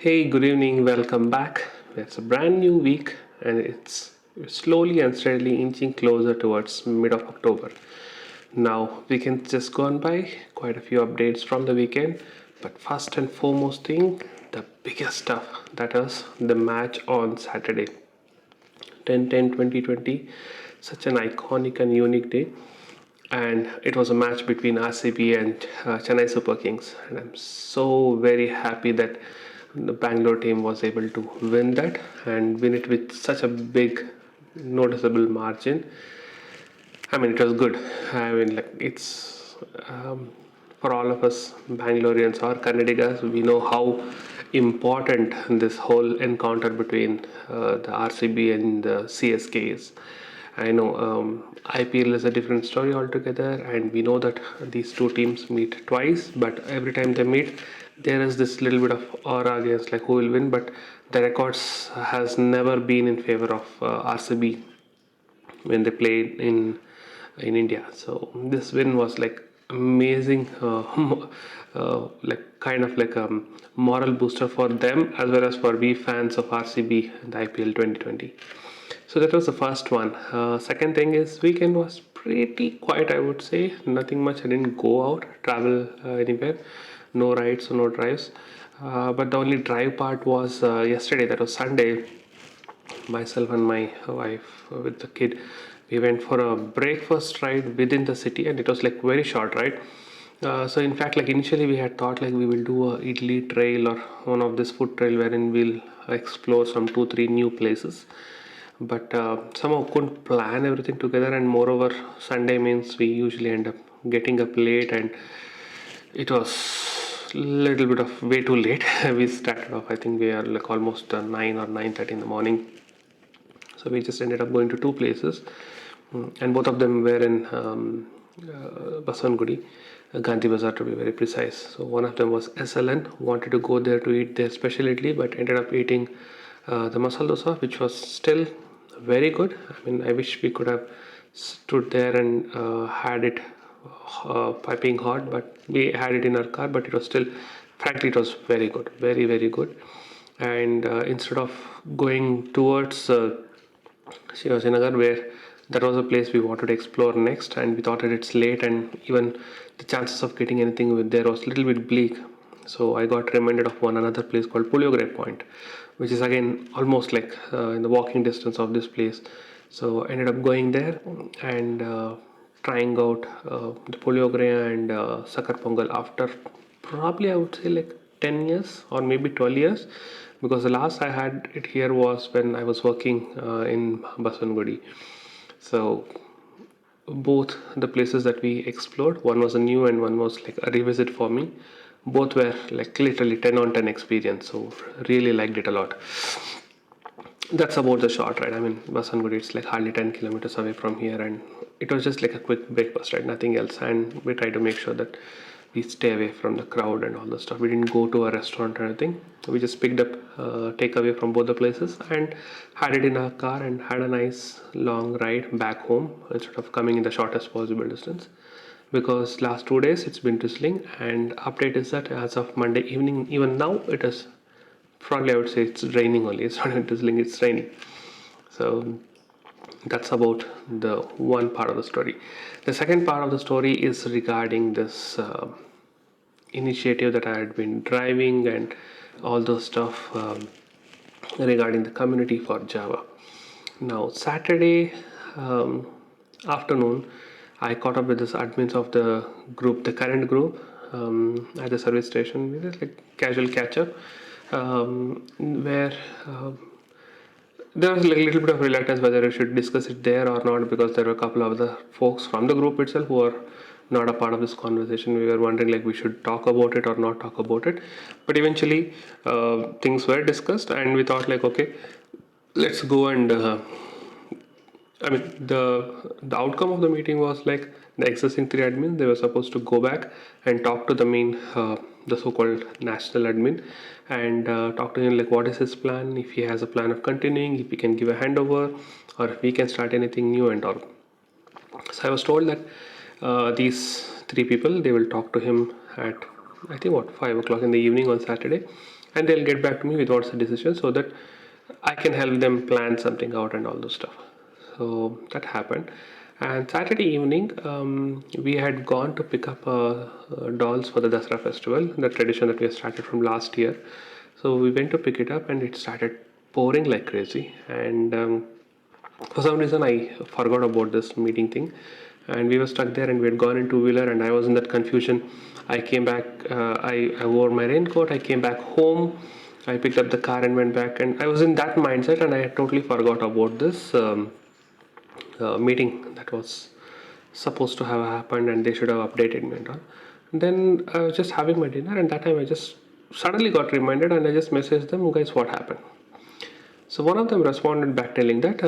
Hey, good evening, welcome back. It's a brand new week and it's slowly and steadily inching closer towards mid of October. Now, weekend just gone by, quite a few updates from the weekend, but first and foremost thing, the biggest stuff, that is the match on Saturday. 10-10-2020, such an iconic and unique day, and it was a match between RCB and Chennai Super Kings, and I'm so very happy that the Bangalore team was able to win that and win it with such a big noticeable margin. I mean, it was good. I mean, like it's for all of us Bangaloreans or Kannadigas, we know how important this whole encounter between the RCB and the CSK is. I know IPL is a different story altogether, and we know that these two teams meet twice, but every time they meet, there is this little bit of aura against like who will win. But the records has never been in favor of RCB when they played in India. So this win was like amazing, like kind of like a moral booster for them as well as for we fans of RCB in the IPL 2020. So that was the first one. Second thing is weekend was pretty quiet, I would say. Nothing much. I didn't go out, travel anywhere. No rides, no drives. But the only drive part was yesterday. That was Sunday. Myself and my wife with the kid, we went for a breakfast ride within the city, and it was like very short ride. So in fact, like initially we had thought like we will do a Italy trail or one of this food trail wherein we'll explore some 2-3 new places, but somehow couldn't plan everything together, and moreover Sunday means we usually end up getting up late, and it was little bit of way too late. We started off, I think we are like almost 9 or 9:30 in the morning, so we just ended up going to two places. And both of them were in Baswangudi, Gandhi Bazaar to be very precise. So one of them was SLN, wanted to go there to eat their special idli, but ended up eating the masala dosa, which was still very good. I mean, I wish we could have stood there and had it piping hot, but we had it in our car, but it was still, frankly, it was very good, very, very good. And instead of going towards Shivasinagar, where that was a place we wanted to explore next, and we thought that it's late, and even the chances of getting anything with there was a little bit bleak. So I got reminded of one another place called Puliogre Point, which is again almost like in the walking distance of this place. So I ended up going there and trying out the Puliogre and Sakar Pongal after probably I would say like 10 years or maybe 12 years, because the last I had it here was when I was working in Baswangudi. So both the places that we explored, one was a new and one was like a revisit for me. Both were like literally 10 on 10 experience, so really liked it a lot. That's about the short ride. I mean, Baswangudi, it's like hardly 10 kilometers away from here, and it was just like a quick breakfast ride, nothing else. And we tried to make sure that we stay away from the crowd and all the stuff. We didn't go to a restaurant or anything. We just picked up takeaway from both the places and had it in our car and had a nice long ride back home instead of coming in the shortest possible distance. Because last 2 days it's been drizzling, and update is that as of Monday evening, even now it is probably I would say it's raining only. It's not even drizzling, it's raining. So that's about the one part of the story. The second part of the story is regarding this initiative that I had been driving and all those stuff regarding the community for Java. Now, Saturday afternoon, I caught up with this admins of the group, the current group, at the service station. We just like casual catch up, where there was like a little bit of reluctance whether we should discuss it there or not, because there were a couple of other folks from the group itself who are not a part of this conversation. We were wondering like we should talk about it or not talk about it, but eventually things were discussed, and we thought like okay, let's go and I mean, the outcome of the meeting was like the existing three admins, they were supposed to go back and talk to the main the so-called national admin, and talk to him like what is his plan, if he has a plan of continuing, if he can give a handover, or if we can start anything new and all. So I was told that these three people, they will talk to him at I think what 5 o'clock in the evening on Saturday, and they'll get back to me with what's the decision, so that I can help them plan something out and all those stuff. So that happened. And Saturday evening, we had gone to pick up dolls for the Dasara festival, the tradition that we have started from last year. So we went to pick it up, and it started pouring like crazy. And for some reason, I forgot about this meeting thing, and we were stuck there. And we had gone in two-wheeler, and I was in that confusion. I came back. I wore my raincoat. I came back home. I picked up the car and went back, and I was in that mindset, and I had totally forgot about this meeting that was supposed to have happened, and they should have updated me and all. And then I was just having my dinner, and that time I just suddenly got reminded, and I just messaged them, guys, what happened? So one of them responded back telling that,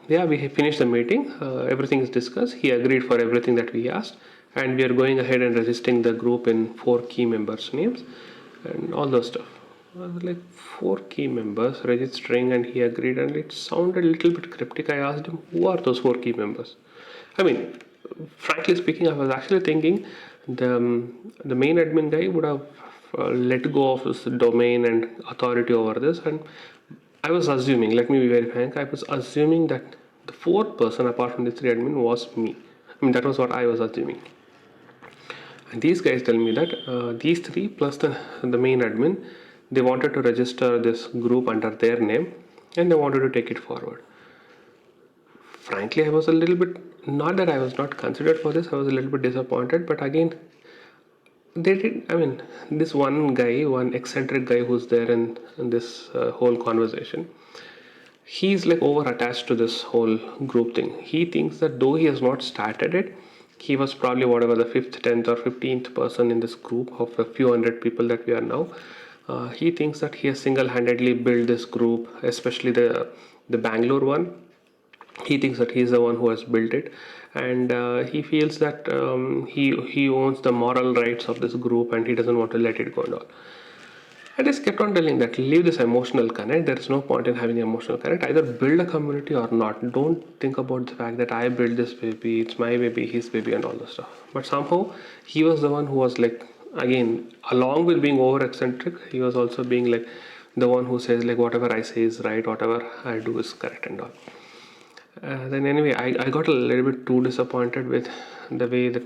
yeah, we finished the meeting, everything is discussed, he agreed for everything that we asked, and we are going ahead and registering the group in 4 key members' names and all those stuff. I was like, 4 key members registering, and he agreed, and it sounded a little bit cryptic. I asked him, who are those 4 key members? I mean, frankly speaking, I was actually thinking the main admin guy would have let go of his domain and authority over this, and I was assuming, let me be very frank, I was assuming that the fourth person apart from the 3 admin was me. I mean, that was what I was assuming. And these guys tell me that these three plus the main admin, they wanted to register this group under their name, and they wanted to take it forward. Frankly, I was a little bit, not that I was not considered for this, I was a little bit disappointed, but again, they did. I mean, this one guy, one eccentric guy who's there in this whole conversation, he's like over attached to this whole group thing. He thinks that though he has not started it, he was probably whatever the 5th, 10th, or 15th person in this group of a few hundred people that we are now. He thinks that he has single-handedly built this group, especially the Bangalore one. He thinks that he's the one who has built it, and he feels that he owns the moral rights of this group, and he doesn't want to let it go and all. I just kept on telling that leave this emotional connect. There is no point in having emotional connect. Either build a community or not. Don't think about the fact that I built this baby, it's my baby, his baby, and all this stuff. But somehow he was the one who was like, again, along with being over eccentric, he was also being like the one who says like whatever I say is right, whatever I do is correct and all. Then anyway, I got a little bit too disappointed with the way the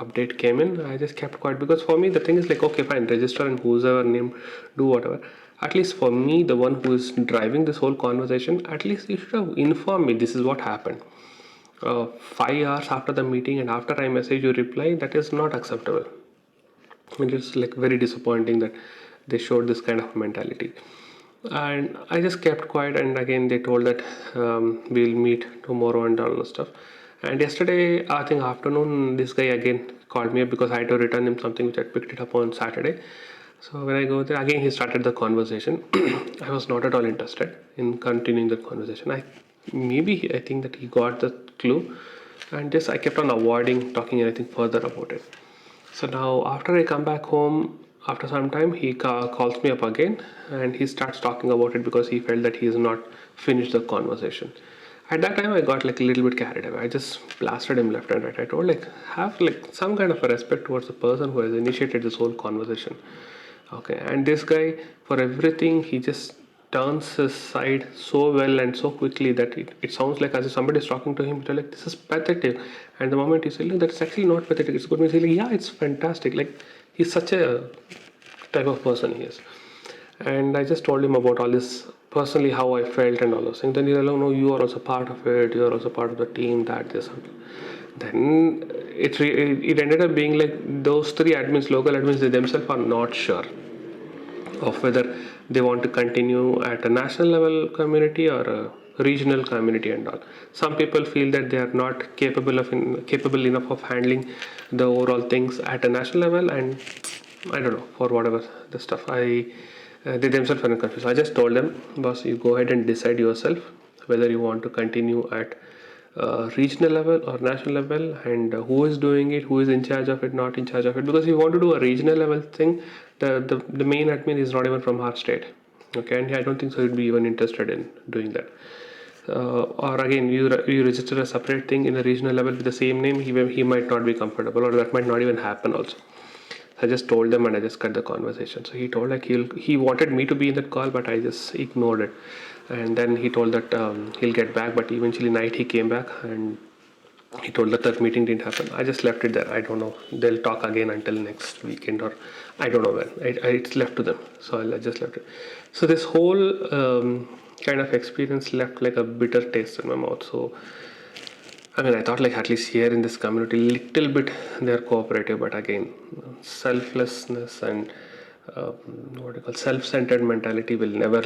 update came in. I just kept quiet, because for me the thing is like, okay, fine, register and who's ever name, do whatever. At least for me, the one who is driving this whole conversation, at least you should have informed me this is what happened. 5 hours after the meeting, and after I message you reply, that is not acceptable. It is like very disappointing that they showed this kind of mentality. And I just kept quiet, and again they told that we'll meet tomorrow and all that stuff. And yesterday, I think afternoon, this guy again called me up because I had to return him something which I picked it up on Saturday. So when I go there again, he started the conversation. I was not at all interested in continuing the conversation. I think that he got the clue, and just I kept on avoiding talking anything further about it. So now after I come back home, after some time, he calls me up again, and he starts talking about it because he felt that he has not finished the conversation. At that time, I got like a little bit carried away. I just blasted him left and right. I told like, have like some kind of a respect towards the person who has initiated this whole conversation. Okay, and this guy, for everything, he just turns his side so well and so quickly that it sounds like as if somebody is talking to him. They're like, this is pathetic. And the moment he says, look, that's actually not pathetic, it's good. He's like, yeah, it's fantastic. Like, he's such a type of person he is. And I just told him about all this personally, how I felt and all those things. Then he's like, oh, no, you are also part of it, you are also part of the team, that, this. Then it ended up being like those 3 admins, local admins, they themselves are not sure of whether they want to continue at a national level community or a regional community and all. Some people feel that they are not capable enough of handling the overall things at a national level, and I don't know, for whatever the stuff, they themselves are confused. I just told them, boss, you go ahead and decide yourself whether you want to continue at regional level or national level, and who is doing it, who is in charge of it, not in charge of it. Because if you want to do a regional level thing, the main admin is not even from our state. Okay, and I don't think so he'd be even interested in doing that. Or again, you register a separate thing in a regional level with the same name, he might not be comfortable, or that might not even happen also. I just told them and I just cut the conversation. So he told like he wanted me to be in that call, but I just ignored it. And then he told that he'll get back, but eventually night he came back and he told that meeting didn't happen. I just left it there. I don't know. They'll talk again until next weekend, or I don't know when. It's left to them. So I just left it. So this whole kind of experience left like a bitter taste in my mouth. So I mean, I thought like at least here in this community, little bit they're cooperative, but again, selflessness and what do you call self-centered mentality will never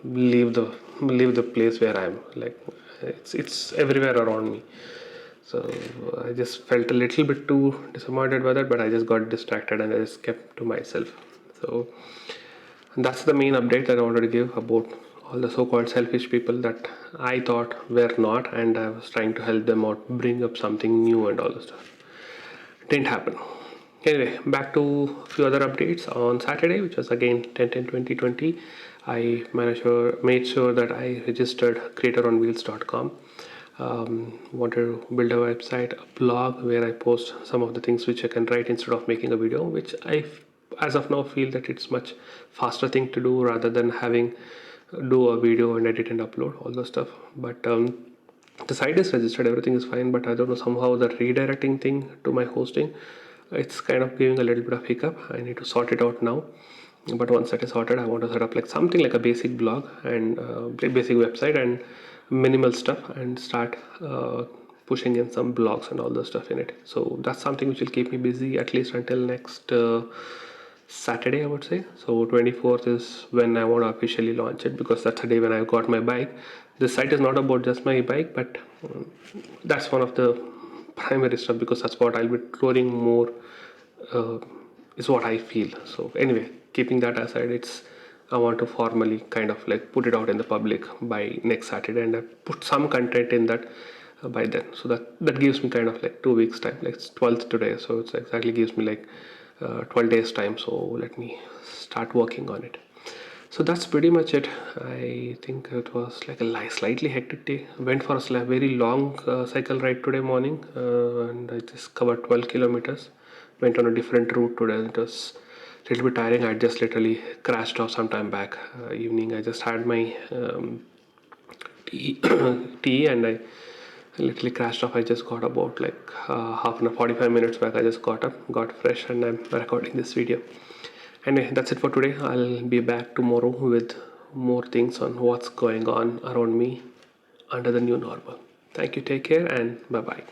leave the place where I am. Like it's everywhere around me. So I just felt a little bit too disappointed by that, but I just got distracted and I just kept to myself. So that's the main update that I wanted to give about all the so-called selfish people that I thought were not, and I was trying to help them out, bring up something new and all this stuff. Didn't happen. Anyway, back to a few other updates. On Saturday, which was again 10/10/2020, I made sure that I registered creatoronwheels.com. Wanted to build a website, a blog where I post some of the things which I can write instead of making a video, which I as of now feel that it's much faster thing to do rather than having do a video and edit and upload all the stuff. But the site is registered, everything is fine, but I don't know, somehow the redirecting thing to my hosting, it's kind of giving a little bit of hiccup. I need to sort it out now. But once that is sorted, I want to set up like something like a basic blog and basic website and minimal stuff, and start pushing in some blogs and all the stuff in it. So that's something which will keep me busy at least until next Saturday, I would say. So 24th is when I want to officially launch it, because that's the day when I got my bike. This site is not about just my bike, but that's one of the primary stuff, because that's what I'll be touring more, uh, is what I feel. So anyway, keeping that aside, I want to formally kind of like put it out in the public by next Saturday, and I put some content in that by then. So that gives me kind of like 2 weeks time. Like it's 12th today, so it's exactly gives me like 12 days time. So let me start working on it. So that's pretty much it. I think it was like a slightly hectic day. Went for a very long cycle ride today morning, and I just covered 12 kilometers. Went on a different route today. It was a little bit tiring. I just literally crashed off some time back. Evening, I just had my tea, tea, and I literally crashed off. I just got about like half an hour, 45 minutes back. I just got up, got fresh, and I'm recording this video. Anyway, that's it for today. I'll be back tomorrow with more things on what's going on around me under the new normal. Thank you, take care, and bye bye.